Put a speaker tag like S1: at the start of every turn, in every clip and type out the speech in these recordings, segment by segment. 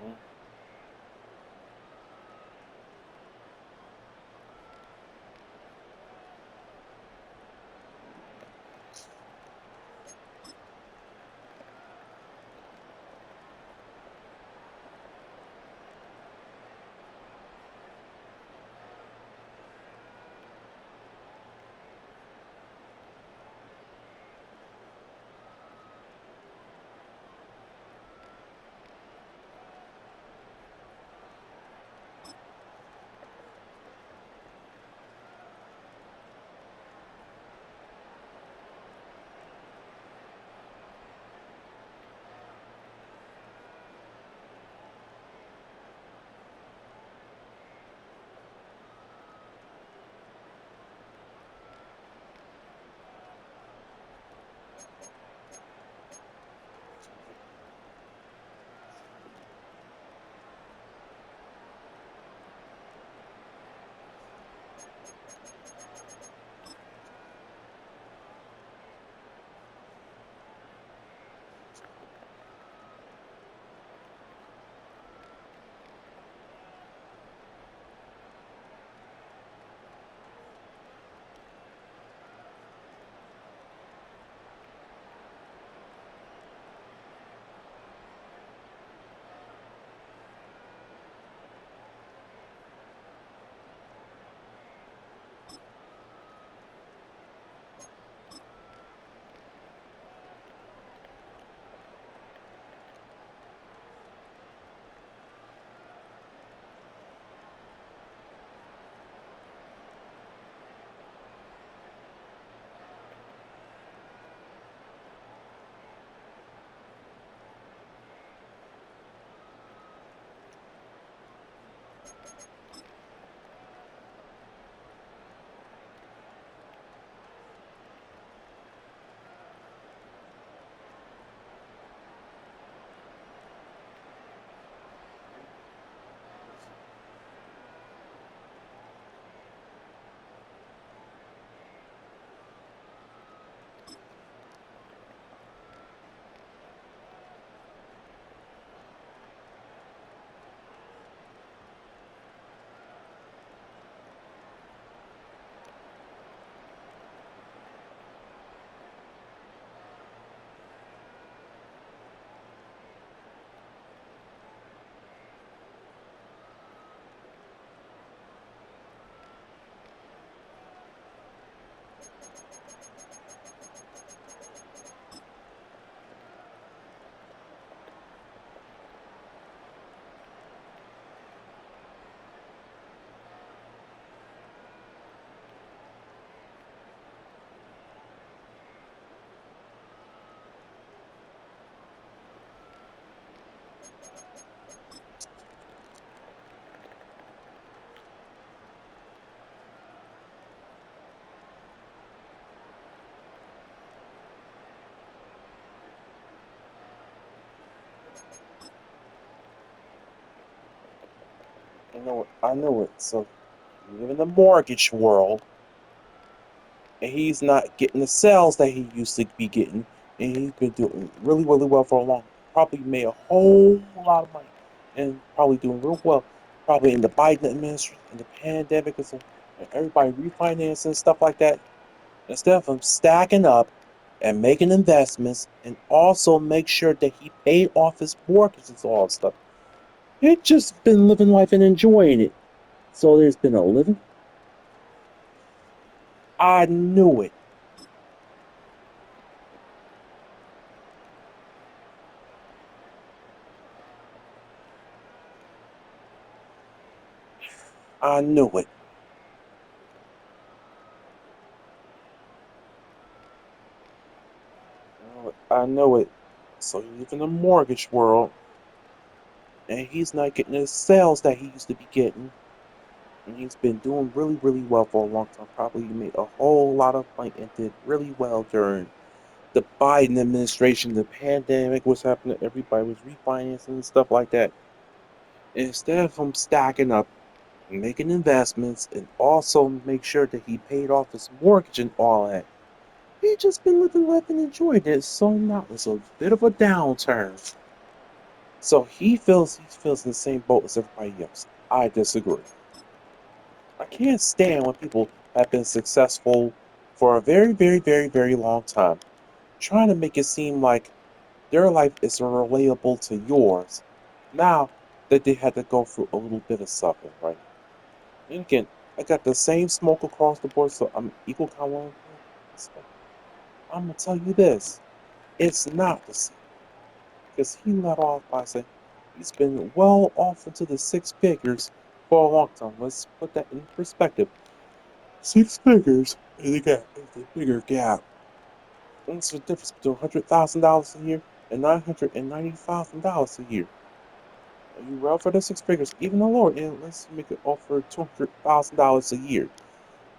S1: Mhm. I know it. So you live in the mortgage world, and he's not getting the sales that he used to be getting, and he's been doing really, really well for a long. Probably made a whole lot of money, and probably doing real well. Probably in the Biden administration, in the pandemic, and everybody refinancing and stuff like that. Instead of him stacking up and making investments, and also make sure that he paid off his mortgages and all that stuff. He just been living life and enjoying it. So there's been a living. I knew it. I knew it. I know it. So you live in the mortgage world, and he's not getting the sales that he used to be getting. And he's been doing really, really well for a long time. Probably made a whole lot of money and did really well during the Biden administration. The pandemic was happening. Everybody was refinancing and stuff like that. Instead of him stacking up, making investments, and also make sure that he paid off his mortgage and all that, he just been living life and enjoying it. So now it's a bit of a downturn. So he feels in the same boat as everybody else. I disagree. I can't stand when people have been successful for a very, very, very, very long time, trying to make it seem like their life is relatable to yours. Now that they had to go through a little bit of suffering, right? And again, I got the same smoke across the board, so I'm equal kind of. I'm gonna tell you this: it's not the same because he let off by saying he's been well off into the six figures for a long time. Let's put that in perspective. Six figures is a bigger gap. What's the difference between $100,000 a year and $990,000 a year? You well for the six figures, even the lower end. Let's make it offer $200,000 a year.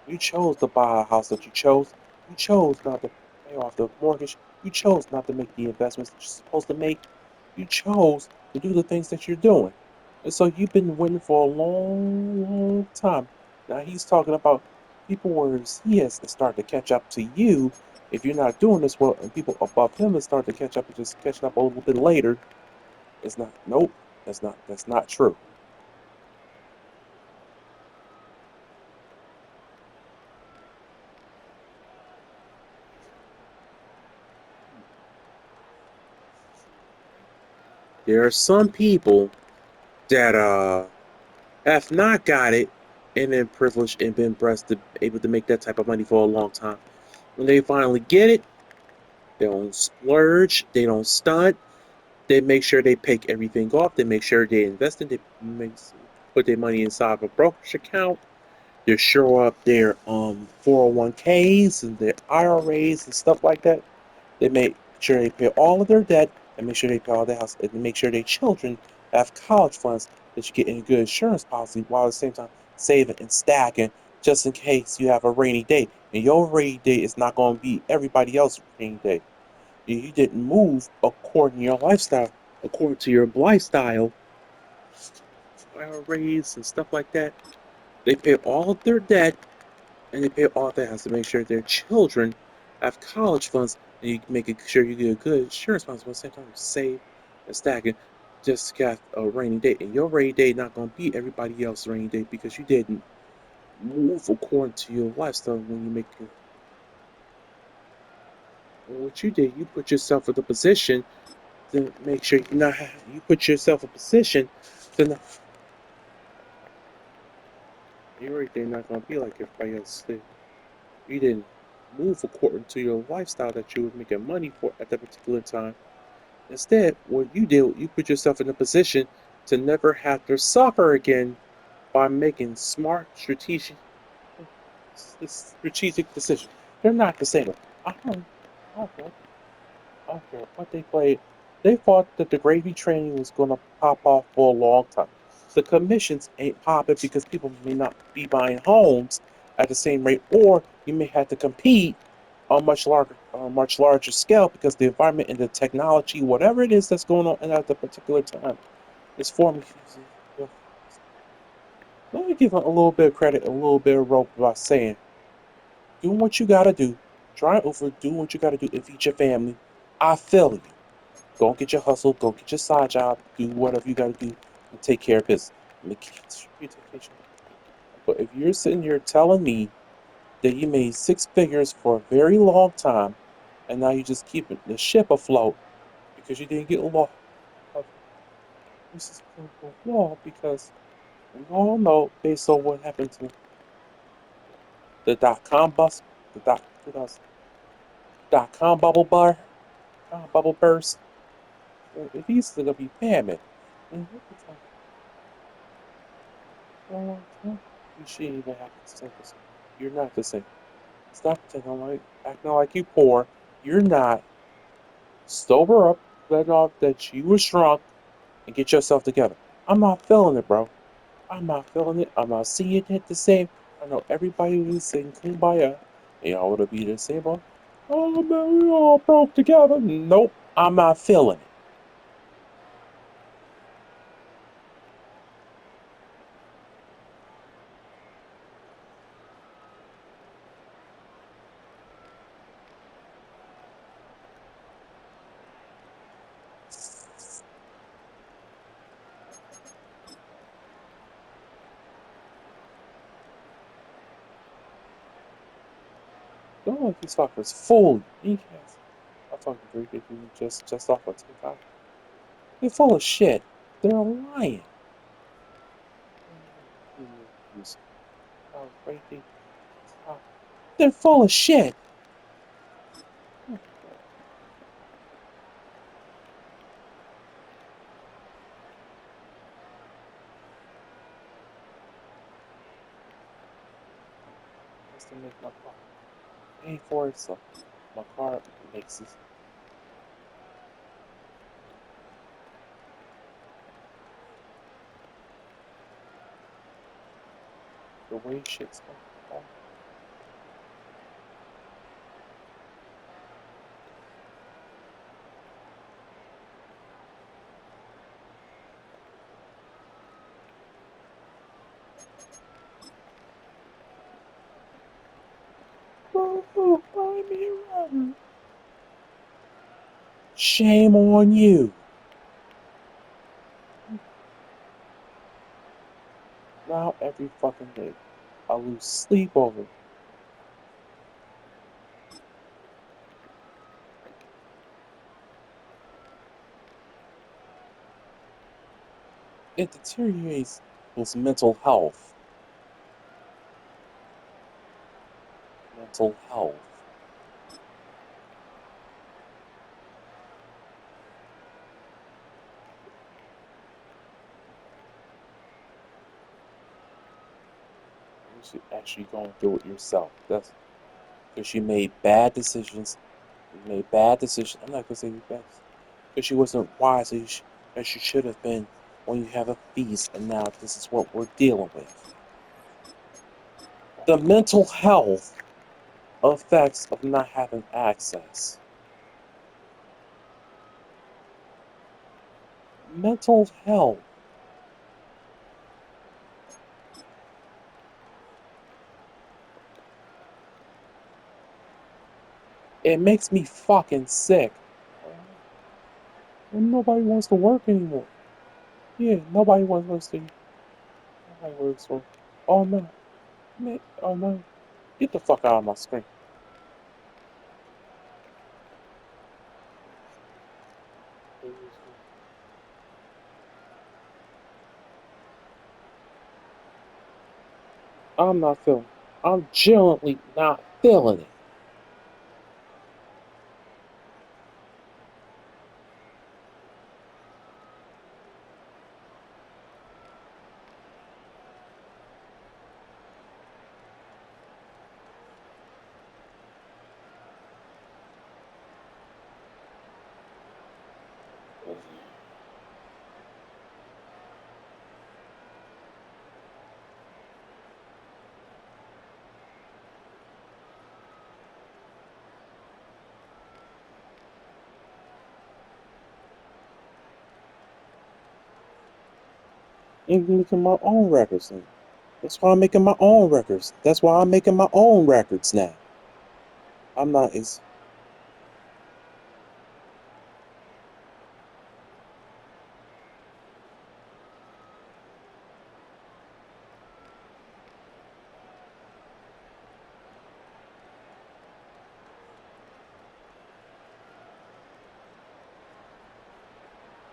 S1: You chose to buy a house that you chose. You chose not to pay off the mortgage. You chose not to make the investments that you're supposed to make. You chose to do the things that you're doing. And so you've been waiting for a long, long time. Now he's talking about people where he has to start to catch up to you if you're not doing this well, and people above him will start to catch up and just catching up a little bit later. It's not. Nope. That's not true. There are some people that have not got it and been privileged and been blessed to able to make that type of money for a long time. When they finally get it, they don't splurge, they don't stunt, they make sure they pay everything off, they make sure they invest in, put their money inside of a brokerage account, they show up their 401ks and their IRAs and stuff like that. They make sure they pay all of their debt and make sure they pay all their house and make sure their children have college funds that you get in a good insurance policy while at the same time saving and stacking just in case you have a rainy day. And your rainy day is not going to be everybody else's rainy day. You didn't move according to your lifestyle, according to your lifestyle, IRAs and stuff like that. They pay all of their debt and they pay all their house to make sure their children have college funds and you make sure you get a good insurance policy but at the same time you save and stack it just got a rainy day. And your rainy day not gonna be everybody else's rainy day because you didn't move according to your lifestyle when you make what you did, you put yourself in the position to make sure you not you put yourself in a position to not, your rainy day not gonna be like everybody else did. You didn't move according to your lifestyle that you were making money for at that particular time. Instead, what you did, you put yourself in a position to never have to suffer again by making smart, strategic decisions. They're not the same. I don't, I don't care what they played. They thought that the gravy train was going to pop off for a long time. The commissions ain't popping because people may not be buying homes at the same rate, or you may have to compete on a much larger scale because the environment and the technology, whatever it is that's going on at the particular time, is forming. Let me give a little bit of credit, a little bit of rope by saying, doing what you gotta do, try over, do what you gotta do to feed your family. I feel you. Go get your hustle, go get your side job, do whatever you gotta do and take care of business. But if you're sitting here telling me that you made six figures for a very long time and now you just keeping the ship afloat because you didn't get lost. This is a law because we all know based on what happened to the .com bust, the .com bubble burst. If he's still gonna be paying and you shouldn't even have to say this. You're not the same. Stop acting like you poor. You're not. Sober up, let off that you was drunk, and get yourself together. I'm not feeling it, bro. I'm not feeling it. I'm not seeing it the same. I know everybody was saying kumbaya. They all would be the same. Oh man, we all broke together. Nope, I'm not feeling it. Don't let these fuckers fool you. You can't. I'm talking to you just off of TikTok. They're full of shit. They're lying. They're full of shit. Just to make my car pay for it, so my car makes this. The way shit's going. Oh, buy me a rubber. Shame on you. Now every fucking day, I lose sleep over it. It deteriorates people's mental health. Mental health. You should actually go through it yourself. That's because you made bad decisions. You made bad decisions. I'm not gonna say you best. Because she wasn't wise as she should have been when you have a feast, and now this is what we're dealing with. The mental health effects of not having access. Mental health. It makes me fucking sick. And nobody wants to work anymore. Yeah, nobody wants to. Nobody works for. Oh no, man, oh no, get the fuck out of my screen. I'm not feeling. I'm genuinely not feeling it. I'm making my own records now. That's why I'm making my own records. That's why I'm making my own records now. I'm not as.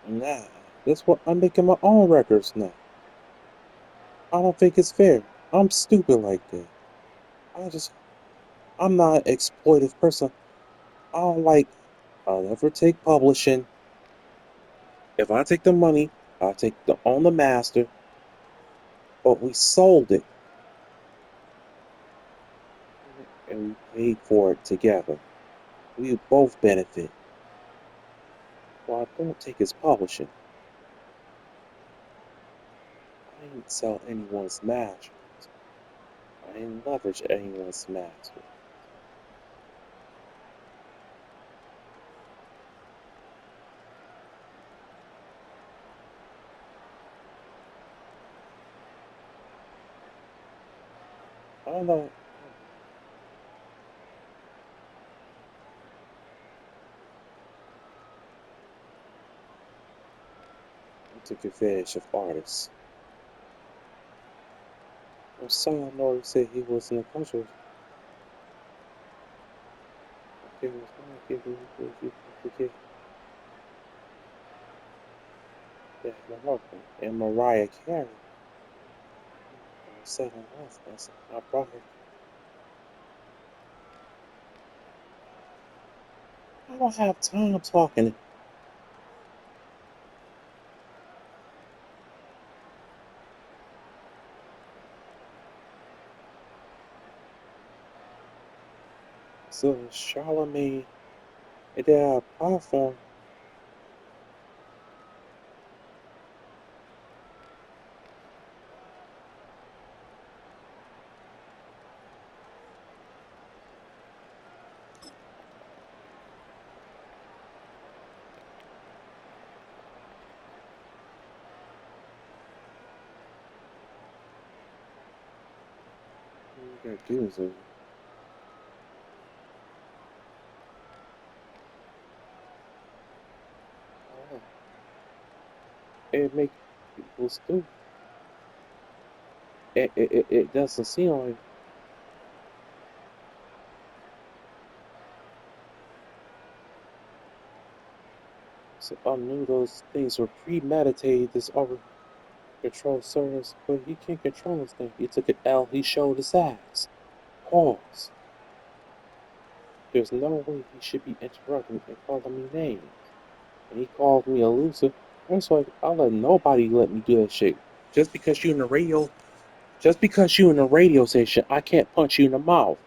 S1: Nah. That's what I'm making my own records now. I don't think it's fair. I'm stupid like that. I just. I'm not an exploitive person. I don't like. I'll never take publishing. If I take the money, I'll take the on the master. But we sold it and we paid for it together. We both benefit. Well, I don't take his publishing. I ain't sell anyone's master. I ain't leverage anyone's master. I don't know. I took advantage of artists. Well, someone already said he was in the culture. there was one kid who was you forget that Morocco and Mariah Carey second husband. I brought her. I don't have time talking. So Charlemagne and their platform. What you gotta do is it make people stupid. It doesn't seem like so I knew those things were premeditated. This over control service, but he can't control his thing. He took an L. He showed his ass. Pause. There's no way he should be interrupting and calling me names. And he called me a loser. That's why I'll let nobody let me do that shit. Just because you in the radio, just because you in the radio station, I can't punch you in the mouth.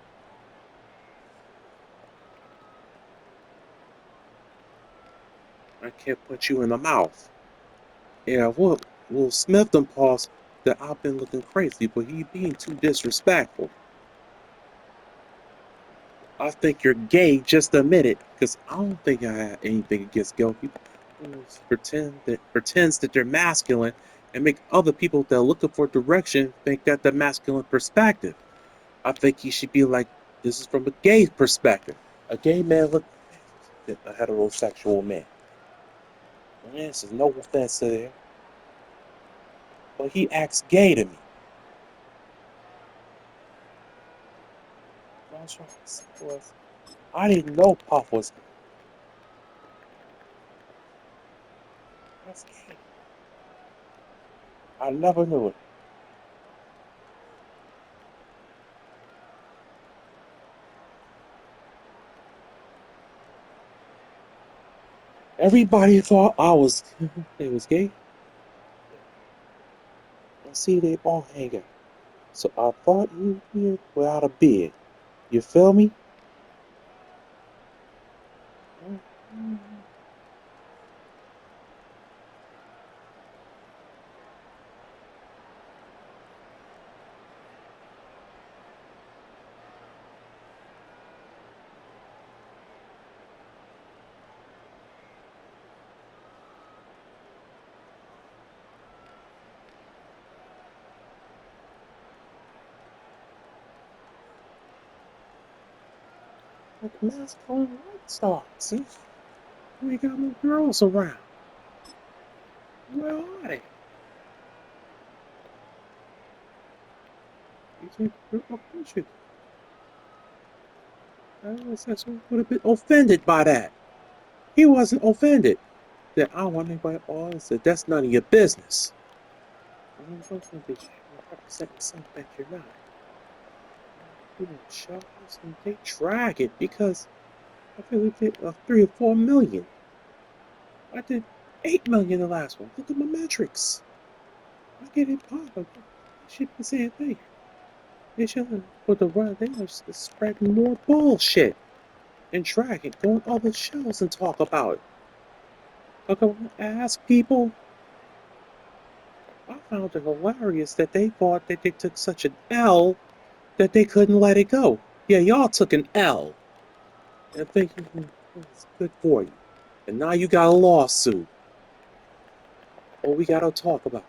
S1: I can't punch you in the mouth. Yeah, Will Smith done paused that I've been looking crazy, but he being too disrespectful. I think you're gay. Just admit it, because I don't think I have anything against gay people. Pretends that they're masculine and make other people that are looking for direction think that the masculine perspective. I think he should be like, this is from a gay perspective. A gay man look at a heterosexual man. And this is no offense to there, but he acts gay to me. I didn't know Puff was gay. That's gay. I never knew it. Everybody thought I was it was gay. And see, they all hang out. So I thought you without a beard. You feel me? Like masculine White Sox. See? We got no girls around. Where are they? You think you're a country? I would have been offended by that. He wasn't offended. That I don't want anybody all said that's none of your business. I don't think that you represent something that you're not. People shows and they drag it because I feel we did 3 or 4 million. I did 8 million the last one. Look at my metrics. I get it pop. It should be the same thing. They should put the run. They are spreading more bullshit and drag it, go on other shows and talk about it. Like I want to ask people. I found it hilarious that they thought that they took such an L that they couldn't let it go. Yeah, y'all took an L and thinking it's good for you. And now you got a lawsuit. What we gotta talk about.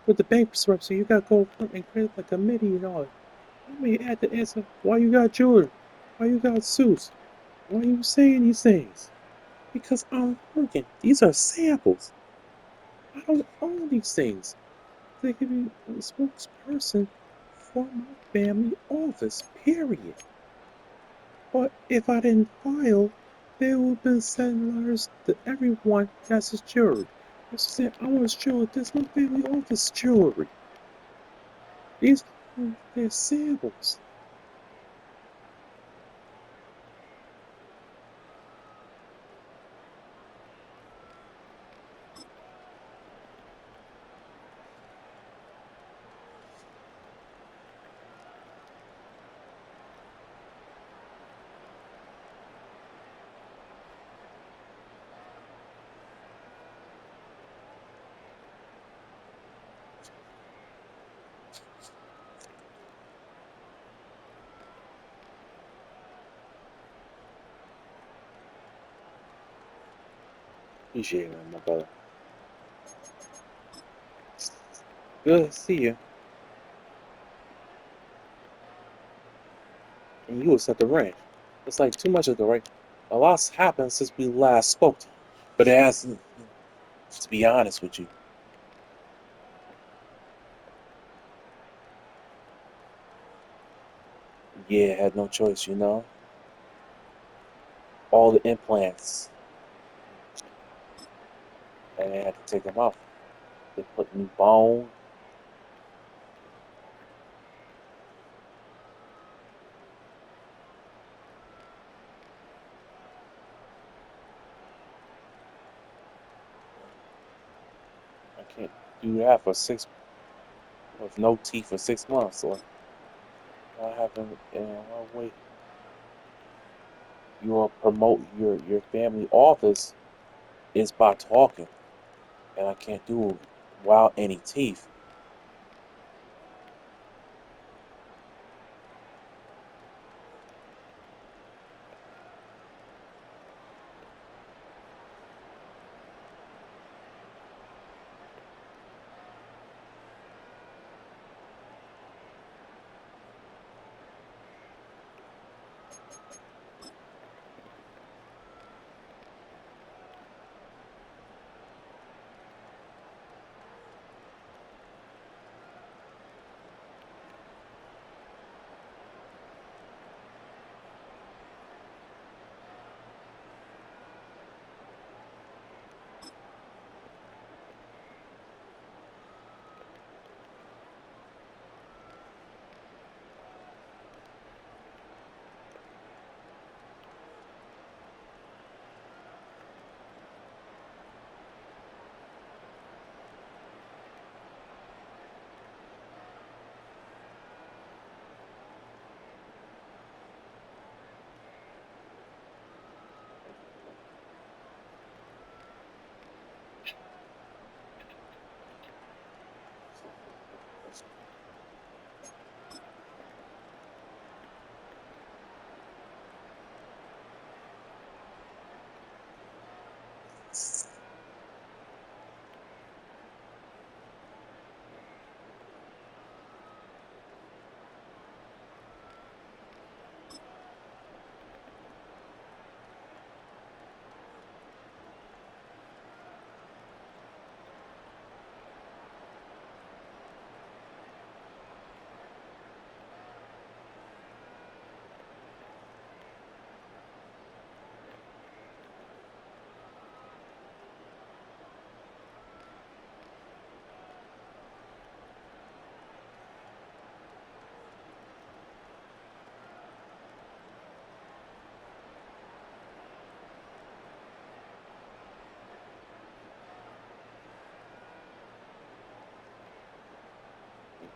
S1: With the bankruptcy, you gotta go and create a committee and all. You may have to answer why you got Jordan, why you got suits, why you saying these things. Because I'm working. These are samples. I don't own these things. They could be a spokesperson for my family office, period. But if I didn't file, they would have been sending letters to everyone that's secured. They said I was secured. This my family office jewelry. These are their samples. Appreciate it, my brother. Good to see you. And you was at the ranch. It's like too much of the right. A lot's happened since we last spoke. But it hasn't, to be honest with you. Yeah, I had no choice, you know. All the implants, and I had to take them off. They put new bone. I can't do that for with no teeth for 6 months. So I haven't. Wait. You will promote your family office is by talking, and I can't do it without any teeth.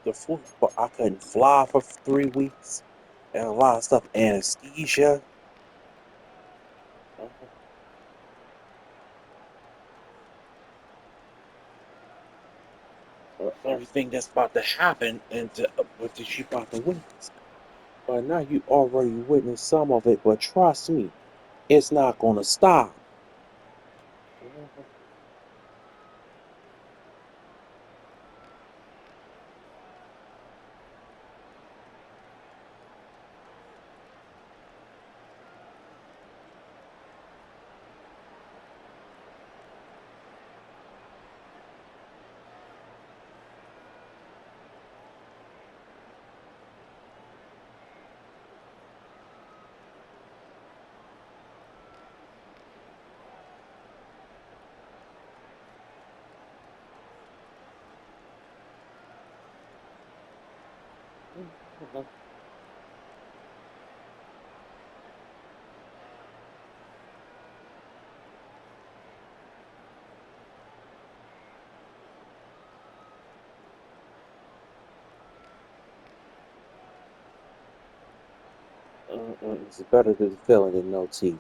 S1: The flu, but I couldn't fly for 3 weeks, and a lot of stuff, anesthesia, everything that's about to happen, and what you about to witness. But now you already witnessed some of it, but trust me, it's not gonna stop. Mhm. It's better to the feeling than no teeth.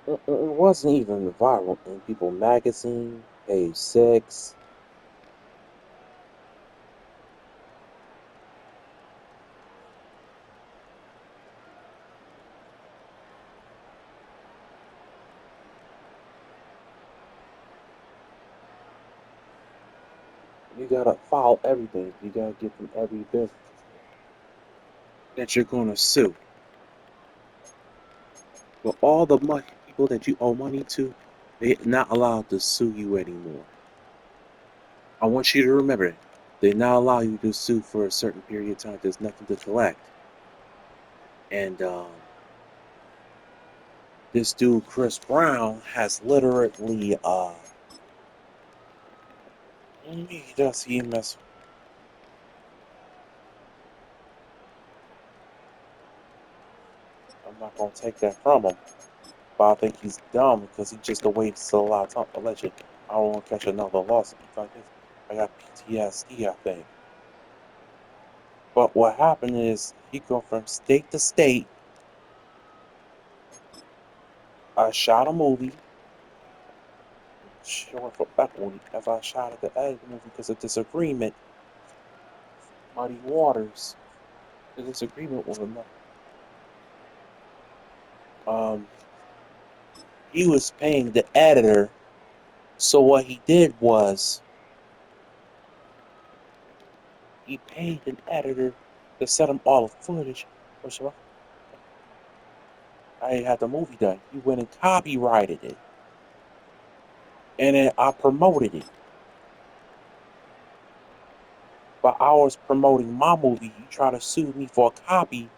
S1: It wasn't even viral in People magazine, page 6. You gotta follow everything. You gotta get from every business that you're gonna sue. But all the money, people that you owe money to, they're not allowed to sue you anymore. I want you to remember it. They now allow you to sue for a certain period of time. There's nothing to collect. And this dude, Chris Brown, has literally, he does, he mess. I'm not gonna take that from him. But I think he's dumb because he just awaits a lot of time. Allegedly, I don't want to catch another lawsuit like this. I got PTSD, I think. But what happened is he go from state to state. I shot a movie, short for equity, as I shot at the end of the movie because of disagreement. Muddy Waters, the disagreement with him. Um, he was paying the editor, so what he did was he paid an editor to send him all the footage. First of all, I had the movie done. He went and copyrighted it, and then I promoted it. But I was promoting my movie. He tried to sue me for a copy,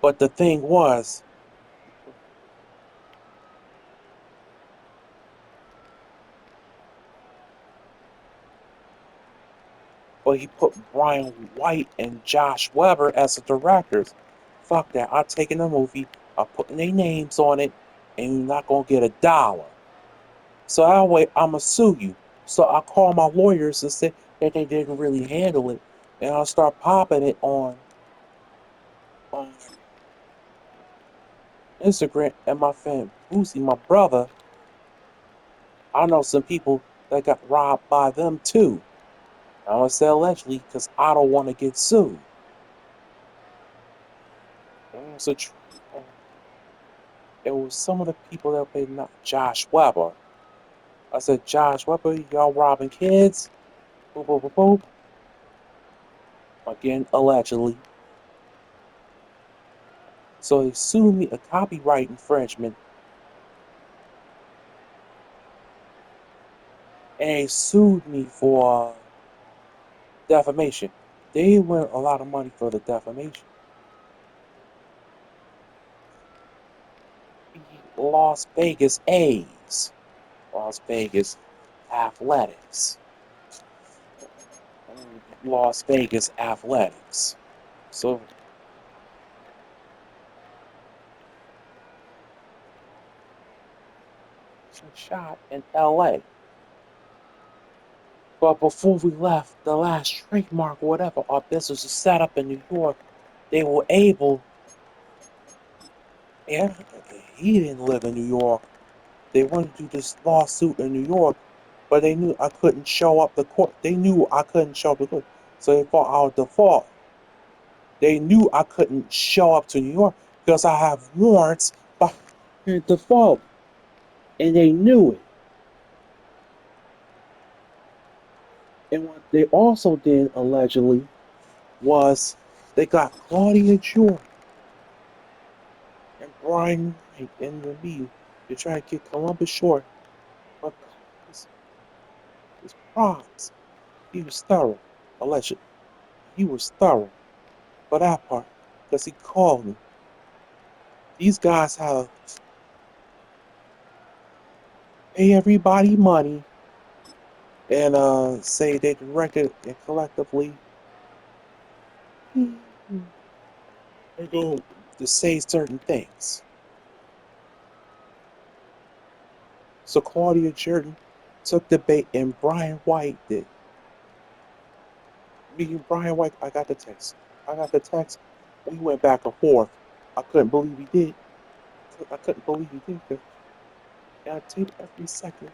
S1: but the thing was, but he put Brian White and Josh Weber as the directors. Fuck that. I'm taking the movie, I'm putting their names on it, and you're not gonna get a dollar. So that way, I'ma sue you. So I call my lawyers and say that they didn't really handle it, and I'll start popping it on Instagram. And my friend Boosie, my brother, I know some people that got robbed by them too. I want to say allegedly because I don't want to get sued. So it was some of the people that paid not Josh Weber. I said, Josh Weber, y'all robbing kids? Boop, boop, boop, boop. Again, allegedly. So they sued me a copyright infringement, and they sued me for defamation. They went a lot of money for the defamation. Las Vegas A's, Las Vegas Athletics, Las Vegas Athletics. So shot in LA. But before we left, the last trademark or whatever, our business is set up in New York. They were able, and he didn't live in New York. They wanted to do this lawsuit in New York, but they knew I couldn't show up the court. They knew I couldn't show up the court. So they fought our default. They knew I couldn't show up to New York because I have warrants by default. And they knew it. And what they also did, allegedly, was they got Claudia Jordan and Brian Wright in the meeting to try to get Columbus short. But his props, he was thorough, allegedly. He was thorough for that part because he called me. These guys have pay everybody money and say they directed and collectively they're going to say certain things. So Claudia Jordan took the bait and Brian White did. Me and Brian White, I got the text. I got the text. We went back and forth. I couldn't believe he did. I couldn't believe he did. And I taped every second.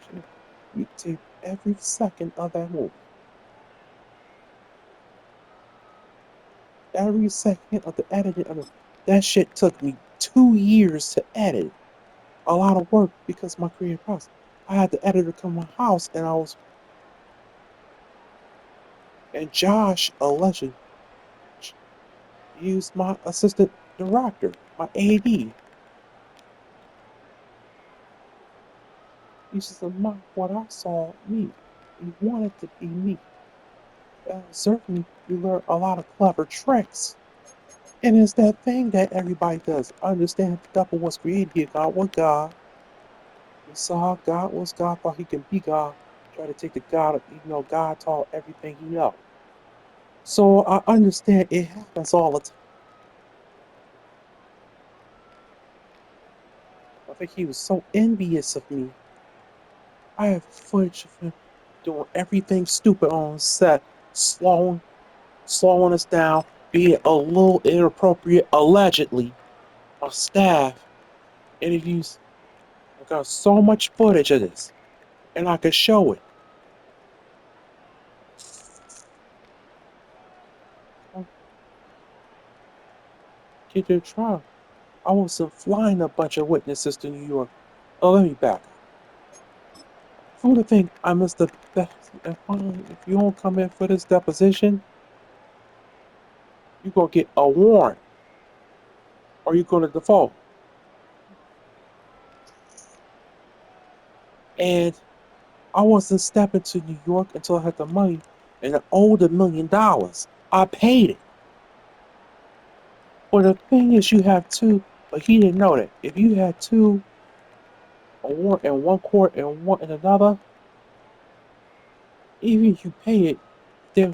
S1: You taped every second of that movie. Every second of the editing of it. That shit took me 2 years to edit. A lot of work because my creative process. I had the editor come to my house and Josh allegedly used my assistant director, my AD. He said, "Mark, what I saw me. He wanted to be me. Certainly, you learn a lot of clever tricks. And it's that thing that everybody does. Understand the devil was created here. God was God. He saw God was God, thought he can be God. Try to take the God, even though God taught everything he know. So I understand it happens all the time. I think he was so envious of me. I have footage of him doing everything stupid on set, slowing us down, being a little inappropriate, allegedly, on staff interviews. I got so much footage of this, and I could show it. I get to trial. I wasn't flying a bunch of witnesses to New York. Oh, let me back up. From the thing, I missed the best. If you don't come in for this deposition, you're gonna get a warrant, or you're gonna default. And I wasn't stepping to New York until I had the money, and I owed $1 million. I paid it. But the thing is, you have two, but he didn't know that. If you had two, a warrant in one court and one in another, even if you pay it, they're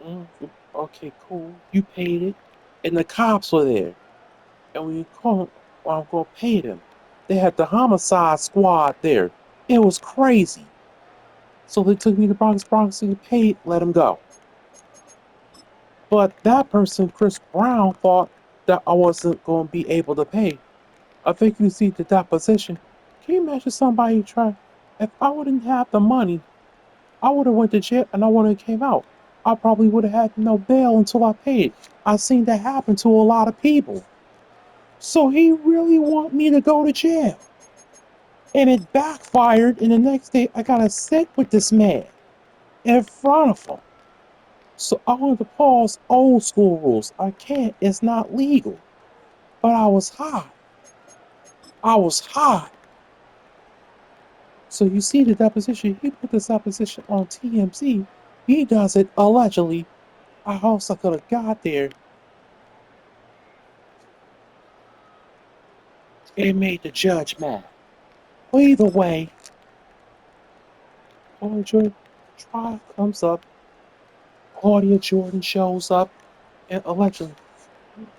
S1: mm, okay, cool. You paid it, and the cops were there. And when you call, well, I'm gonna pay them. They had the homicide squad there. It was crazy. So they took me to Bronx to get paid, let him go. But that person, Chris Brown, thought that I wasn't going to be able to pay. I think you see the deposition. Can you imagine somebody try? If I wouldn't have the money, I would have went to jail and I would have came out. I probably would have had no bail until I paid. I've seen that happen to a lot of people. So he really want me to go to jail. And it backfired, and the next day I gotta sit with this man in front of him. So I wanted to pause old school rules. I can't, it's not legal. But I was hot. I was hot. So you see the deposition, he put this deposition on TMZ. He does it allegedly. I also could have got there. It made the judge mad. Well, either way, Claudia Jordan trial comes up. Claudia Jordan shows up, and allegedly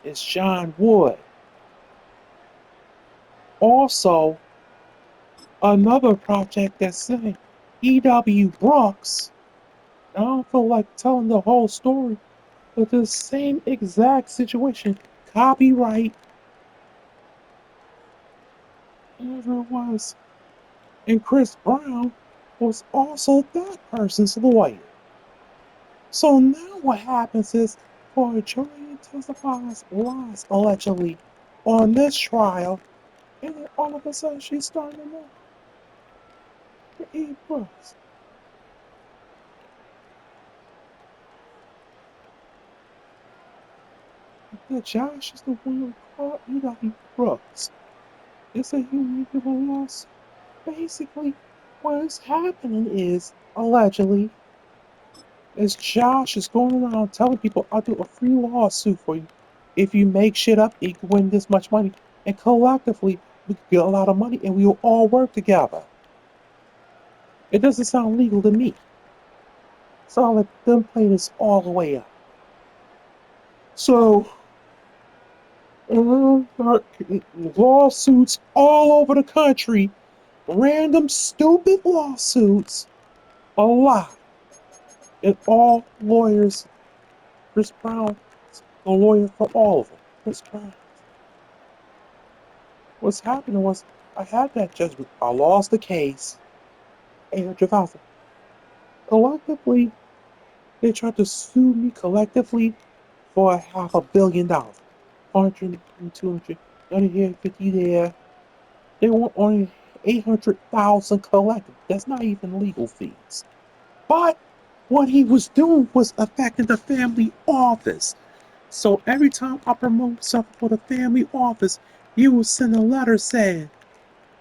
S1: it's John Wood. Also, another project that's saying E.W. Brooks. I don't feel like telling the whole story, but the same exact situation, copyright, whatever it was, and Chris Brown was also that person's lawyer. So now what happens is, for a jury testifies lies allegedly on this trial, and then all of a sudden she's starting to know for E. Brooks. The Josh is the one who caught E.W. Brooks. It's a human loss. Basically, what is happening is, allegedly, is Josh is going around telling people I'll do a free lawsuit for you. If you make shit up, you can win this much money. And collectively, we can get a lot of money and we will all work together. It doesn't sound legal to me. So I'll let them play this all the way up. So, lawsuits all over the country. Random stupid lawsuits. A lot. And all lawyers, Chris Brown, the lawyer for all of them. Chris Brown. What's happening was I had that judgment. I lost the case. 800,000. Collectively, they tried to sue me collectively for $500 million. 100, 200, 30 here, 50 there. They want only 800,000 collected. That's not even legal fees. But what he was doing was affecting the family office. So every time I promote something for the family office, he will send a letter saying,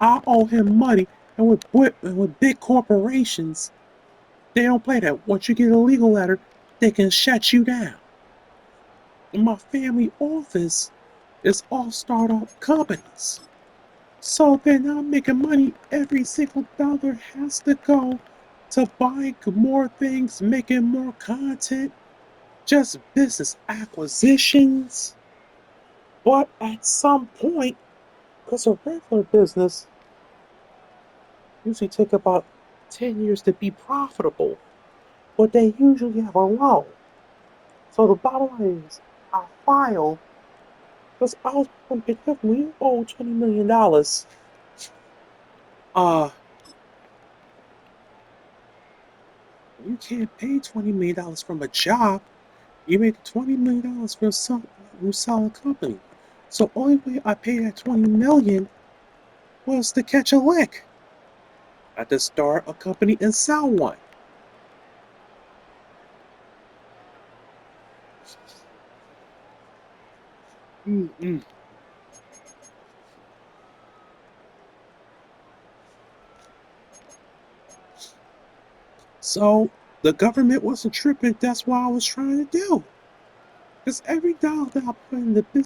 S1: I owe him money. And with big corporations, they don't play that. Once you get a legal letter, they can shut you down. And my family office is all startup companies. So they're not making money. Every single dollar has to go to buying more things, making more content, just business acquisitions. But at some point, because a regular business usually take about 10 years to be profitable, but they usually have a loan. So the bottom line is, I filed because I was going to pay we owe $20 million. You can't pay $20 million from a job. You make $20 million from selling a company. So only way I paid that $20 million was to catch a lick. I had to start a company and sell one. Mm-mm. So the government wasn't tripping. That's what I was trying to do. Because every dollar that I put in the business